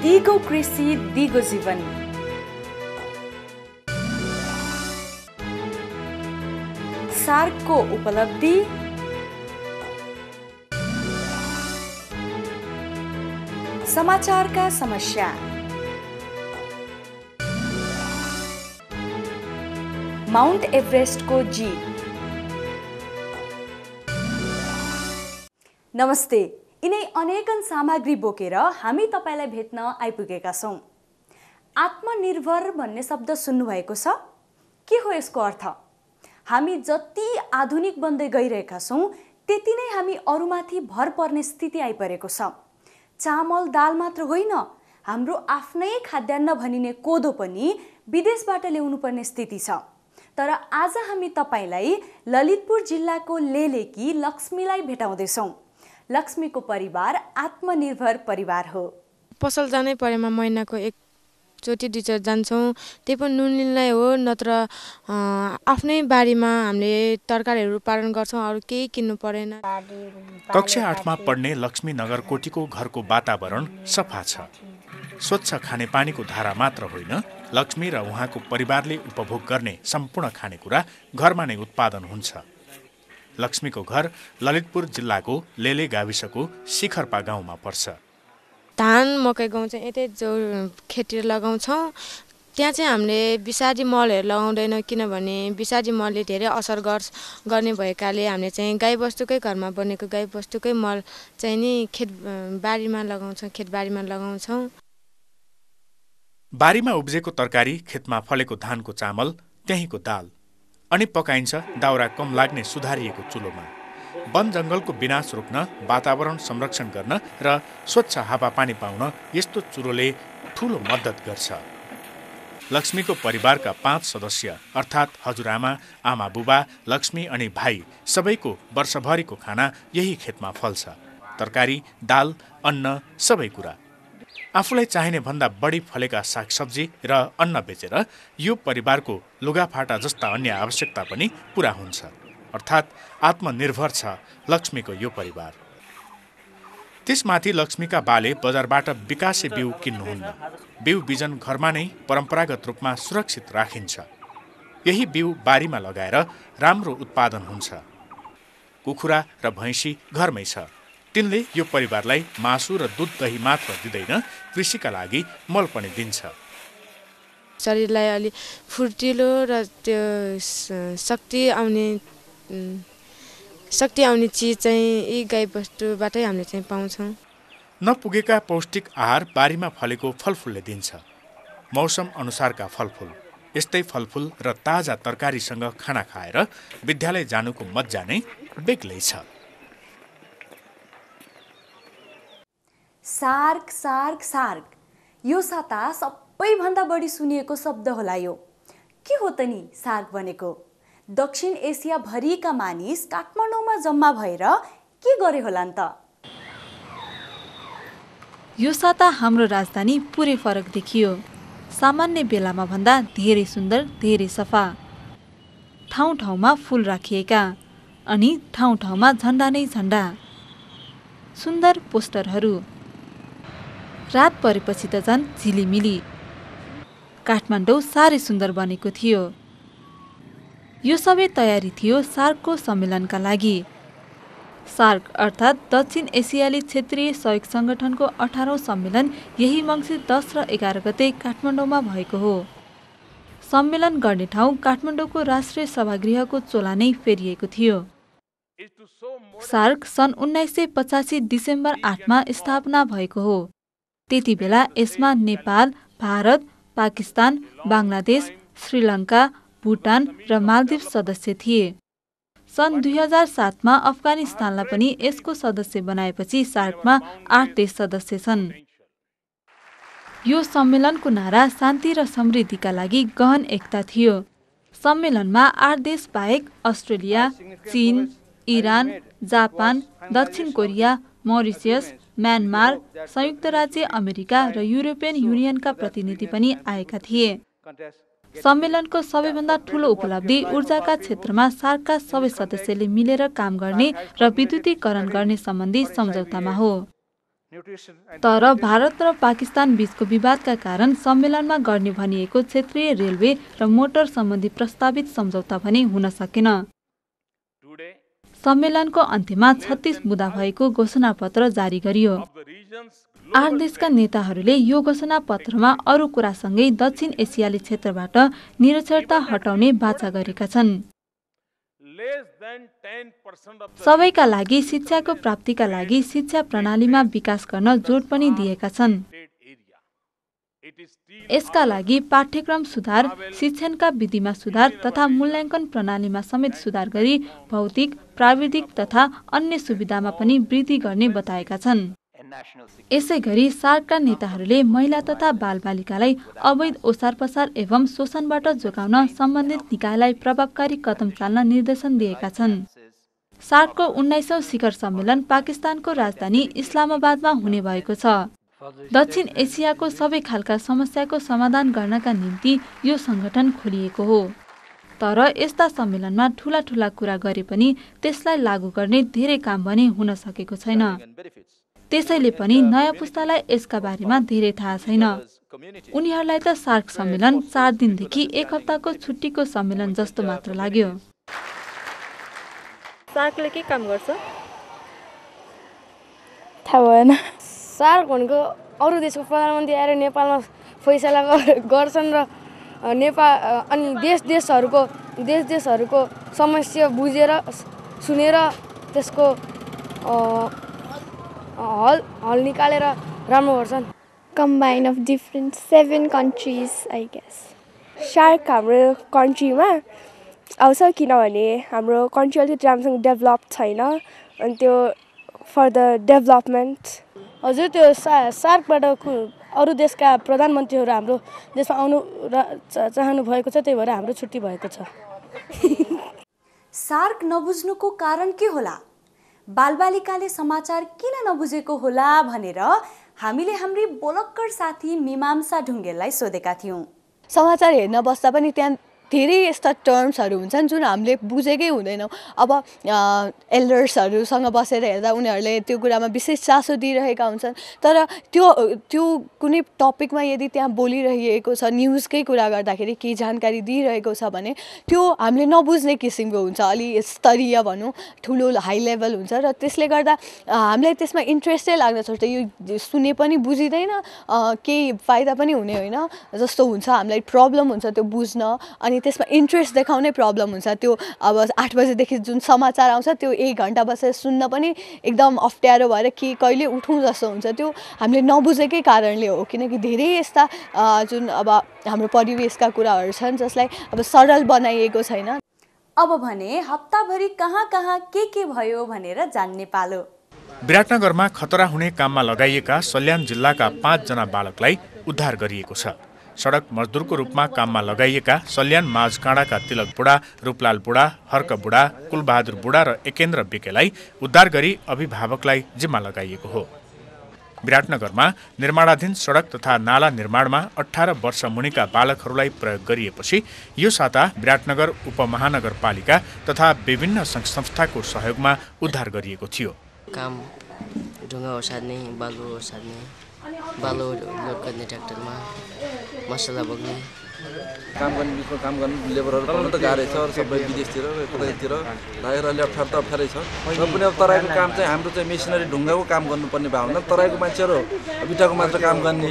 दिगो कृषि दिगो जीवन। सार्कको उपलब्धि, समाचारका समस्या, माउन्ट एभरेस्टको जीत। नमस्ते, यिनै अनेकन सामग्री बोकेर हामी तपाईलाई भेट्न आइपुगेका छौं। आत्मनिर्भर भन्ने शब्द सुन्नुभएको छ? के हो यसको अर्थ? हामी जति आधुनिक बन्दै गइरहेका छौं त्यति नै हामी अरूमाथि भर पर्ने स्थिति आइपरेको छ। चामल दाल मात्र होइन, हाम्रो आफ्नै खाद्यान्न भनिने कोदो पनि विदेशबाट ल्याउनु पर्ने स्थिति छ। तर आज हामी तपाईलाई ललितपुर जिल्लाको लेलेकी लक्ष्मीलाई भेटाउँदैछौं। लक्ष्मीको परिवार आत्मनिर्भर परिवार हो। पसल जानै परेमा महिनाको एकचोटि दुईचोटि जान्छौँ, त्यही पनि नुन लिनलाई हो, नत्र आफ्नै बारीमा हामीले तरकारीहरू उत्पादन गर्छौँ, अरू केही किन्नु परेन। कक्षा 8 मा पढ्ने लक्ष्मी नगरकोटीको घरको वातावरण सफा छ। स्वच्छ खानेपानीको धारा मात्र होइन, लक्ष्मी र उहाँको परिवारले उपभोग गर्ने सम्पूर्ण खानेकुरा घरमा नै उत्पादन हुन्छ। लक्ष्मीको घर ललितपुर जिल्लाको लेले गाविसको शिखरपा गाउँमा पर्छ। धान मकै गहुँ चाहिँ यतै जो खेतीहरू लगाउँछौँ। त्यहाँ चाहिँ हामीले विषादी मलहरू लगाउँदैनौँ, किनभने विषादी मलले धेरै असर गर्ने भएकाले हामीले चाहिँ गाईबस्तुकै घरमा बनेको गाईबस्तुकै मल चाहिँ नि खेतबारीमा लगाउँछौँ। बारीमा उब्जेको तरकारी, खेतमा फलेको धानको चामल, त्यहीँको दाल, अनि पकाइन्छ दाउरा कम लाग्ने सुधारिएको चुलोमा। वन जङ्गलको विनाश रोक्न, वातावरण संरक्षण गर्न र स्वच्छ हावापानी पाउन यस्तो चुलोले ठूलो मद्दत गर्छ। लक्ष्मीको परिवारका 5 सदस्य अर्थात् हजुरआमा, आमा बुबा, लक्ष्मी अनि भाइ सबैको वर्षभरिको खाना यही खेतमा फल्छ। तरकारी, दाल, अन्न, सबै कुरा। आफूलाई चाहिने भन्दा बढी फलेका सागसब्जी र अन्न बेचेर यो परिवारको लुगाफाटा जस्ता अन्य आवश्यकता पनि पूरा हुन्छ। अर्थात् आत्मनिर्भर छ लक्ष्मीको यो परिवार। त्यसमाथि लक्ष्मीका बाले बजारबाट विकासे बिउ किन्नुहुन्न। बिउ बिजन घरमा नै परम्परागत रूपमा सुरक्षित राखिन्छ। यही बिउ बारीमा लगाएर राम्रो उत्पादन हुन्छ। कुखुरा र भैँसी घरमै छ। तिनले यो परिवारलाई मासु र दुध दही मात्र दिँदैन, कृषिका लागि मल पनि दिन्छ। शरीरलाई अलि फुर्तिलो र त्यो शक्ति आउने चिज चाहिँ यी गाईबस्तुबाटै हामीले चाहिँ पाउँछौँ। नपुगेका पौष्टिक आहार बारीमा फलेको फलफुलले दिन्छ। मौसम अनुसारका फलफुल, यस्तै फलफुल र ताजा तरकारीसँग खाना खाएर विद्यालय जानुको मज्जा नै बेग्लै छ। सार्क सार्क सार्क, यो साता सबैभन्दा बढी सुनिएको शब्द होला यो। के हो त नि सार्क भनेको? दक्षिण एसिया भरिका मानिस काठमाडौँमा जम्मा भएर के गरे होला त? यो साता हाम्रो राजधानी पुरै फरक देखियो। सामान्य बेलामा भन्दा धेरै सुन्दर, धेरै सफा। ठाउँ ठाउँमा फूल राखिएका अनि ठाउँ ठाउँमा झन्डा नै झन्डा। सुन्दर पोस्टरहरू। रात परेपछि त झन् झिलिमिली। काठमाडौँ साह्रै सुन्दर बनेको थियो। यो सबै तयारी थियो सार्कको सम्मेलनका लागि। सार्क अर्थात् दक्षिण एसियाली क्षेत्रीय सहयोग सङ्गठनको 18औं सम्मेलन यही मङ्सिर 10 र 11 गते काठमाडौँमा भएको हो। सम्मेलन गर्ने ठाउँ काठमाडौँको राष्ट्रिय सभागृहको चोला नै फेरिएको थियो। सार्क सन् 1985 डिसेम्बर 8 मा स्थापना भएको हो। त्यति बेला यसमा नेपाल, भारत, पाकिस्तान, बङ्गलादेश, श्रीलङ्का, भुटान र मालदिव सदस्य थिए। सन् 2007 मा अफगानिस्तानलाई पनि यसको सदस्य बनाएपछि सार्कमा 8 देश सदस्य छन्। यो सम्मेलनको नारा शान्ति र समृद्धिका लागि गहन एकता थियो। सम्मेलनमा 8 देश बाहेक अस्ट्रेलिया, चीन, इरान, जापान, दक्षिण कोरिया, मरिसियस, म्यानमार, संयुक्त राज्य अमेरिका र युरोपियन युनियनका प्रतिनिधि पनि आएका थिए। सम्मेलनको सबैभन्दा ठूलो उपलब्धि ऊर्जाका क्षेत्रमा सार्कका सबै सदस्यले मिलेर काम गर्ने र विद्युतीकरण गर्ने सम्बन्धी सम्झौतामा हो। तर भारत र पाकिस्तान बीचको विवादका कारण सम्मेलनमा गर्ने भनिएको क्षेत्रीय रेलवे र मोटर सम्बन्धी प्रस्तावित सम्झौता भने हुन सकेन। सम्मेलनको अन्त्यमा 36 मुद्दा भएको घोषणापत्र जारी गरियो। 8 देशका नेताहरूले यो घोषणापत्रमा अरू कुरासँगै दक्षिण एसियाली क्षेत्रबाट निरक्षरता हटाउने बाचा गरेका छन्। सबैका लागि शिक्षाको प्राप्तिका लागि शिक्षा प्रणालीमा विकास गर्न जोड पनि दिएका छन्। यसका लागि पाठ्यक्रम सुधार, शिक्षणका विधिमा सुधार तथा मूल्याङ्कन प्रणालीमा समेत सुधार गरी भौतिक, प्राविधिक तथा अन्य सुविधामा पनि वृद्धि गर्ने बताएका छन्। यसै गरी सार्कका नेताहरूले महिला तथा बालबालिकालाई अवैध ओसार पसार एवं शोषणबाट जोगाउन सम्बन्धित निकायलाई प्रभावकारी कदम चाल्न निर्देशन दिएका छन्। सार्कको 19औं शिखर सम्मेलन पाकिस्तानको राजधानी इस्लामाबादमा हुने भएको छ। दक्षिण एसियाको सबै खालका समस्याको समाधान गर्नका निम्ति यो संगठन खोलिएको हो। तर यस्ता सम्मेलनमा ठूला ठूला कुरा गरे पनि त्यसलाई लागू गर्ने धेरै काम भने हुन सकेको छैन। त्यसैले पनि नयाँ पुस्तालाई यसका बारेमा धेरै थाहा छैन। उनीहरूलाई त सार्क सम्मेलन 4 दिनदेखि 1 हप्ताको छुट्टीको सम्मेलन जस्तो मात्र लाग्यो। सार्कले के काम गर्छ? थाहा भएन। सार्क भनेको अरू देशको प्रधानमन्त्री आएर नेपालमा फैसला गर्छन् र नेपाल अनि देशहरूको समस्या बुझेर सुनेर त्यसको हल निकालेर राम्रो गर्छन्। Combine of different 7 countries, I guess. Shark हाम्रो कन्ट्रीमा आउँछ किनभने हाम्रो कन्ट्री अलिक राम्रोसँग डेभलप छैन अनि त्यो फर द डेभलपमेन्ट। हजुर, त्यो सार्कबाट अरू देशका प्रधानमन्त्रीहरू हाम्रो देशमा आउनु चाहनु भएको छ, त्यही भएर हाम्रो छुट्टी भएको छ। सार्क नबुझ्नुको कारण के होला? बालबालिकाले समाचार किन नबुझेको होला भनेर हामीले हाम्री बोलक्कर साथी मीमांसा ढुङ्गेललाई सोधेका थियौँ। समाचार हेर्न बस्दा पनि त्यहाँ धेरै यस्ता टर्म्सहरू हुन्छन् जुन हामीले बुझेकै हुँदैनौँ। अब एल्डर्सहरूसँग बसेर हेर्दा उनीहरूले त्यो कुरामा विशेष चासो दिइरहेका हुन्छन्, तर त्यो कुनै टपिकमा यदि त्यहाँ बोलिरहेको छ, न्युजकै कुरा गर्दाखेरि केही जानकारी दिइरहेको छ भने त्यो हामीले नबुझ्ने किसिमको हुन्छ, अलि स्तरीय भनौँ, ठुलो हाई लेभल हुन्छ र त्यसले गर्दा हामीलाई त्यसमा इन्ट्रेस्टै लाग्न छोड्छ। यो सुने पनि बुझिँदैन, केही फाइदा पनि हुने होइन जस्तो हुन्छ, हामीलाई प्रब्लम हुन्छ त्यो बुझ्न। अनि त्यसमा इन्ट्रेस्ट देखाउने प्रब्लम हुन्छ। त्यो अब 8 बजेदेखि जुन समाचार आउँछ त्यो 1 घन्टा बसेर सुन्न पनि एकदम अप्ठ्यारो भएर कहिले उठौँ जस्तो हुन्छ। त्यो हामीले नबुझेकै कारणले हो, किनकि धेरै यस्ता जुन अब हाम्रो परिवेशका कुराहरू छन् जसलाई अब सरल बनाइएको छैन। अब भने हप्ताभरि कहाँ कहाँ के भयो भनेर जान्ने पालो। विराटनगरमा खतरा हुने काममा लगाइएका सल्यान जिल्लाका 5 जना बालकलाई उद्धार गरिएको छ। सडक मजदुरको रूपमा काममा लगाइएका सल्यान माझकाँडाका तिलक बुढा, रूपलाल बुढा, हर्क बुढा, कुलबहादुर बुढा र एकेन्द्र बिकेलाई उद्धार गरी अभिभावकलाई जिम्मा लगाइएको हो। विराटनगरमा निर्माणाधीन सडक तथा नाला निर्माणमा 18 वर्ष मुनिका बालकहरूलाई प्रयोग गरिएपछि यो साता विराटनगर उपमहानगरपालिका तथा विभिन्न सङ्घ संस्थाको सहयोगमा उद्धार गरिएको थियो। काम ढुङ्गा ओसार्ने, बालु ओसार्ने, बालु लोड गर्ने ट्र्याक्टरमा, मसला बोक्ने काम गर्ने लेबरहरू पाउन त गाह्रै छ। सबै विदेशतिर कतैतिर लागेर अलि अप्ठ्यारो त अप्ठ्यारै छ। र पनि अब तराईको काम चाहिँ हाम्रो चाहिँ मेसिनरी ढुङ्गाको काम गर्नुपर्ने भयो भने तराईको मान्छेहरू बिटाको मात्र काम गर्ने,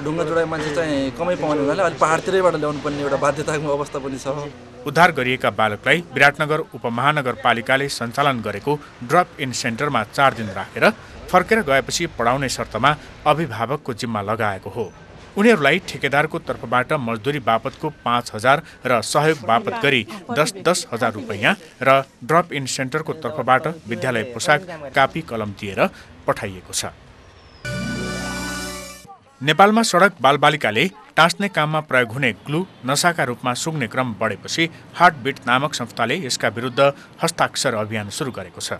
ढुङ्गा जोडाएको मान्छे चाहिँ कमै पाउने हुनाले अलि पहाडतिरैबाट ल्याउनु पर्ने एउटा बाध्यताको अवस्था पनि छ। उद्धार गरिएका बालकलाई विराटनगर उपमहानगरपालिकाले सञ्चालन गरेको ड्रप इन सेन्टरमा 4 दिन राखेर फर्केर गएपछि पढाउने शर्तमा अभिभावकको जिम्मा लगाएको हो। उनीहरूलाई ठेकेदारको तर्फबाट मजदुरी बापतको 5,000 र सहयोग बापत गरी 10,000 रुपैयाँ र ड्रप इन सेन्टरको तर्फबाट विद्यालय पोसाक, कापी कलम दिएर पठाइएको छ। नेपालमा सडक बालबालिकाले टाँस्ने काममा प्रयोग हुने ग्लु नसाका रूपमा सुक्ने क्रम बढेपछि हार्टबिट नामक संस्थाले यसका विरुद्ध हस्ताक्षर अभियान सुरु गरेको छ।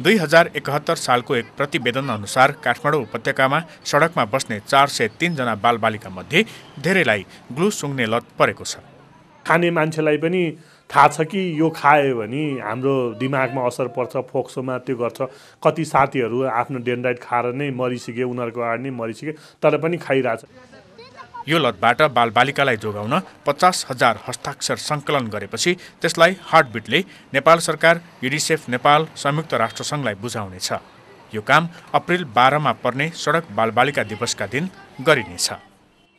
2071 सालको एक प्रतिवेदन अनुसार काठमाडौँ उपत्यकामा सडकमा बस्ने 403 जना बालबालिका मध्ये धेरैलाई ग्लु सुँघ्ने लत परेको छ। खाने मान्छेलाई पनि थाहा छ कि यो खायो भने हाम्रो दिमागमा असर पर्छ, फोक्सोमा त्यो गर्छ। कति साथीहरू आफ्नो डेन्ड्राइट खाएर नै मरिसके, उनीहरूको अगाडि नै मरिसके, तर पनि खाइरहेछ। यो लतबाट बालबालिकालाई जोगाउन 50,000 हस्ताक्षर सङ्कलन गरेपछि त्यसलाई हार्टबिटले नेपाल सरकार, युनिसेफ नेपाल, संयुक्त राष्ट्रसङ्घलाई बुझाउनेछ। यो काम अप्रिल 12 पर्ने सडक बालबालिका दिवसका दिन गरिनेछ।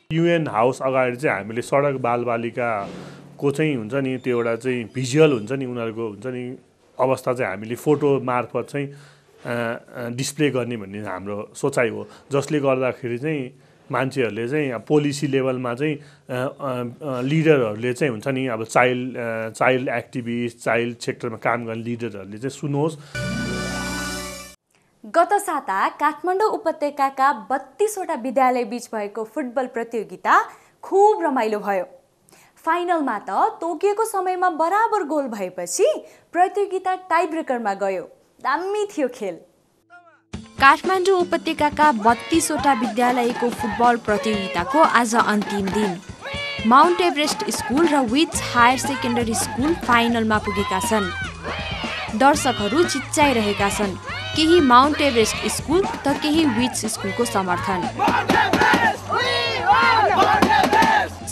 UN हाउस अगाडि चाहिँ हामीले सडक बालबालिकाको चाहिँ हुन्छ नि त्यो एउटा चाहिँ भिजुअल हुन्छ नि, उनीहरूको हुन्छ नि अवस्था चाहिँ हामीले फोटो मार्फत चाहिँ डिस्प्ले गर्ने भन्ने हाम्रो सोचाइ हो, जसले गर्दाखेरि चाहिँ मान्छेहरूले चाहिँ पोलिसी लेभलमा चाहिँ लिडरहरूले चाहिँ हुन्छ नि अब चाइल्ड एक्टिभिस्ट, चाइल्ड सेक्टरमा काम गर्ने लिडरहरूले चाहिँ सुनोस्। गत साता काठमाडौँ उपत्यकाका 32वटा विद्यालय बीच भएको फुटबल प्रतियोगिता खुब रमाइलो भयो। फाइनलमा त तोकिएको समयमा बराबर गोल भएपछि प्रतियोगिता टाइब्रेकरमा गयो। दामी थियो खेल। काठमाडौँ उपत्यकाका 32वटा विद्यालयको फुटबल प्रतियोगिताको आज अन्तिम दिन। माउन्ट एभरेस्ट स्कुल र विट्स हायर सेकेन्डरी स्कुल फाइनलमा पुगेका छन्। दर्शकहरू चिच्चाइरहेका छन्, केही माउन्ट एभरेस्ट स्कुल त केही विट्स स्कुलको समर्थन।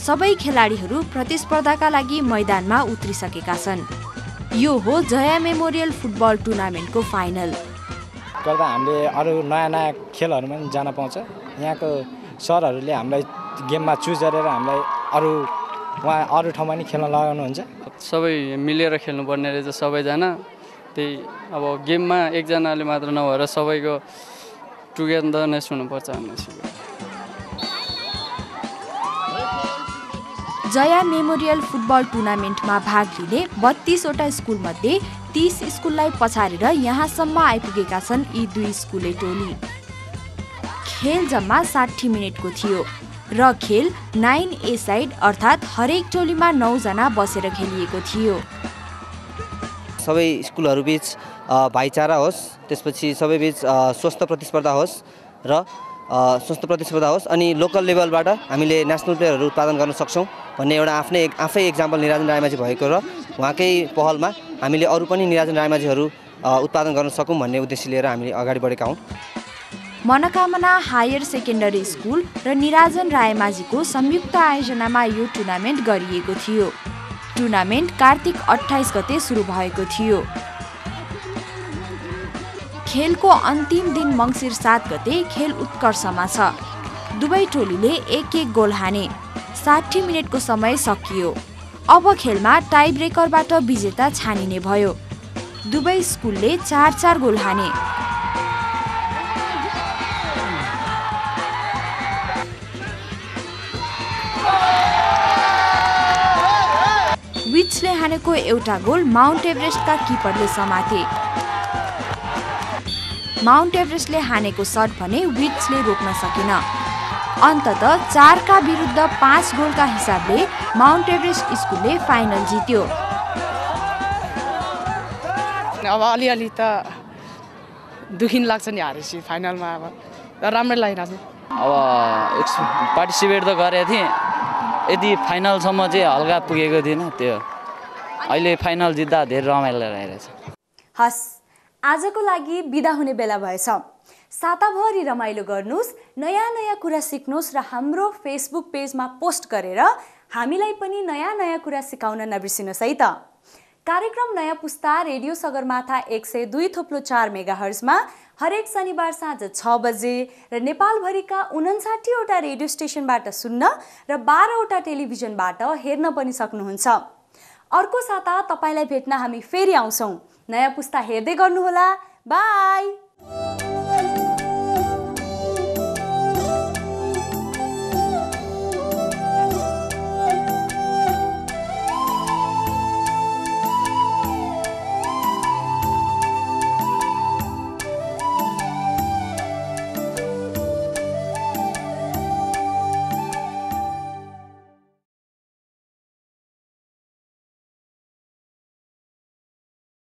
सबै खेलाडीहरू प्रतिस्पर्धाका लागि मैदानमा उत्रिसकेका छन्। यो हो जया मेमोरियल फुटबल टुर्नामेन्टको फाइनल। गर्दा हामीले अरू नयाँ खेलहरूमा पनि जान पाउँछ। यहाँको सरहरूले हामीलाई गेममा चुज गरेर हामीलाई अरू ठाउँमा नि खेल्न लगाउनुहुन्छ। सबै मिलेर खेल्नुपर्ने रहेछ सबैजना। त्यही अब गेममा एकजनाले मात्र नभएर सबैको टुगेदरनेस हुनुपर्छ भन्ने सिक्यो। जया मेमोरियल फुटबल टुर्नामेन्टमा भाग लिने 32वटा स्कुलमध्ये 30 स्कुललाई पछारेर यहाँसम्म आइपुगेका छन् यी दुई स्कुले टोली। खेल जम्मा 60 मिनेटको थियो र खेल 9A साइड अर्थात् हरेक टोलीमा 9 जना बसेर खेलिएको थियो। सबै स्कुलहरू बीच भाइचारा होस्, त्यसपछि सबै बीच स्वस्थ प्रतिस्पर्धा होस् अनि लोकल लेभलबाट हामीले नेसनल प्लेयरहरू उत्पादन गर्न सक्छौँ भन्ने एउटा आफै एक्जाम्पल निराजन रायमाझी भएको र उहाँकै पहलमा हामीले अरू पनि निराजन रायमाझीहरू उत्पादन गर्न सकौँ भन्ने उद्देश्य लिएर हामीले अगाडि बढेका हौँ। मनोकामना हायर सेकेन्डरी स्कुल र निराजन रायमाझीको संयुक्त आयोजनामा यो टुर्नामेन्ट गरिएको थियो। टुर्नामेन्ट कार्तिक 28 गते सुरु भएको थियो। खेलको अन्तिम दिन मङ्सिर 7 गते खेल उत्कर्षमा छ। दुवै टोलीले 1-1 गोल हाने। 60 मिनेटको समय सकियो। अब खेलमा टाई ब्रेकरबाट विजेता छानिने भयो। दुवै स्कुलले 4-4 गोल हाने। विट्सले हानेको एउटा गोल माउन्ट एभरेस्टका किपरले समाते। माउन्ट एभरेस्टले हानेको सट भने विट्सले रोक्न सकेन। अन्ततः 4 का विरुद्ध 5 गोलका हिसाबले माउन्ट एभरेस्ट स्कुलले फाइनल जित्यो। अब अलिअलि त दुखिन लाग्छ नि हारेपछि फाइनलमा। अब राम्रै लागिरहेको छ। अब पार्टिसिपेट त गरेको थिएँ, यदि फाइनलसम्म चाहिँ हल्का पुगेको थिएन। त्यो अहिले फाइनल जित्दा धेरै रमाइलो लागिरहेछ। हस्, आजको लागि बिदा हुने बेला भएछ। साताभरि रमाइलो गर्नुस्, नयाँ कुरा सिक्नुस् र हाम्रो फेसबुक पेजमा पोस्ट गरेर हामीलाई पनि नयाँ कुरा सिकाउन नबिर्सिनुहोस् है त। कार्यक्रम नयाँ पुस्ता रेडियो सगरमाथा 102.4 मेगाहर्जमा हरेक शनिबार साँझ 6 बजे र नेपालभरिका 59वटा रेडियो स्टेशनबाट सुन्न र 12वटा टेलिभिजनबाट हेर्न पनि सक्नुहुन्छ। अर्को साता तपाईलाई भेट्न हामी फेरि आउँछौँ। नयाँ पुस्ता हेर्दै गर्नुहोला। बाई।